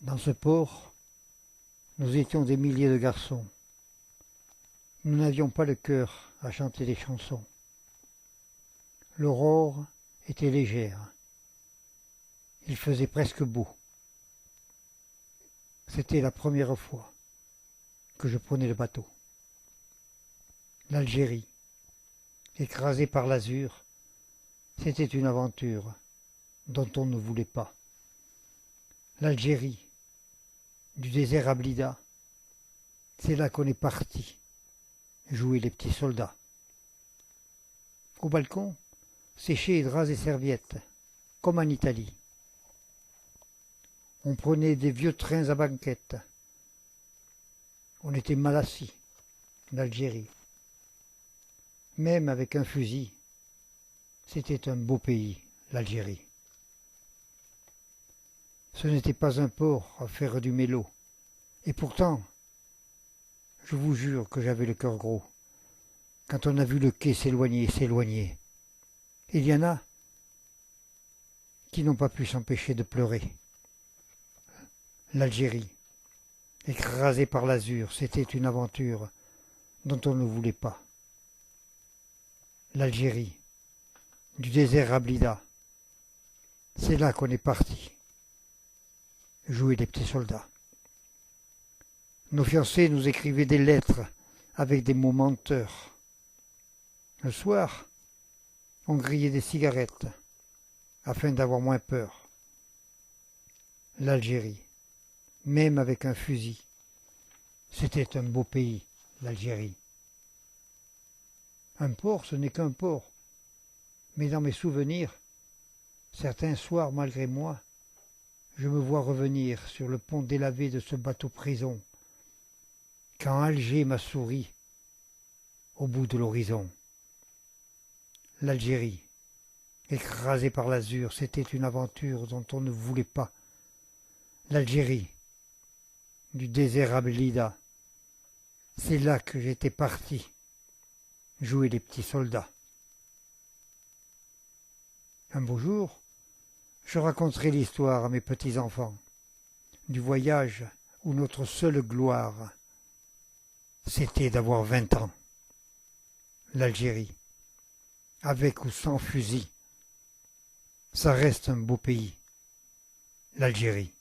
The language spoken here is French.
Dans ce port, nous étions des milliers de garçons. Nous n'avions pas le cœur à chanter des chansons. L'aurore était légère. Il faisait presque beau. C'était la première fois que je prenais le bateau. L'Algérie, écrasée par l'azur, c'était une aventure dont on ne voulait pas. L'Algérie, du désert à Blida, c'est là qu'on est parti jouer les petits soldats. Au balcon, sécher draps et serviettes, comme en Italie. On prenait des vieux trains à banquettes. On était mal assis, l'Algérie. Même avec un fusil, c'était un beau pays, l'Algérie. Ce n'était pas un port à faire du mélo. Et pourtant, je vous jure que j'avais le cœur gros. Quand on a vu le quai s'éloigner. Il y en a qui n'ont pas pu s'empêcher de pleurer. L'Algérie, écrasée par l'azur, c'était une aventure dont on ne voulait pas. L'Algérie, du désert à Blida, c'est là qu'on est parti jouer les petits soldats. Nos fiancés nous écrivaient des lettres avec des mots menteurs. Le soir, on grillait des cigarettes afin d'avoir moins peur. L'Algérie, même avec un fusil, c'était un beau pays, l'Algérie. Un port, ce n'est qu'un port. Mais dans mes souvenirs, certains soirs, malgré moi, je me vois revenir sur le pont délavé de ce bateau-prison, quand Alger m'a souri au bout de l'horizon. L'Algérie, écrasée par l'azur, c'était une aventure dont on ne voulait pas. L'Algérie, du désert à Blida, c'est là que j'étais parti jouer les petits soldats. Un beau jour, je raconterai l'histoire à mes petits-enfants du voyage où notre seule gloire, c'était d'avoir 20 ans. L'Algérie, avec ou sans fusil, ça reste un beau pays, l'Algérie.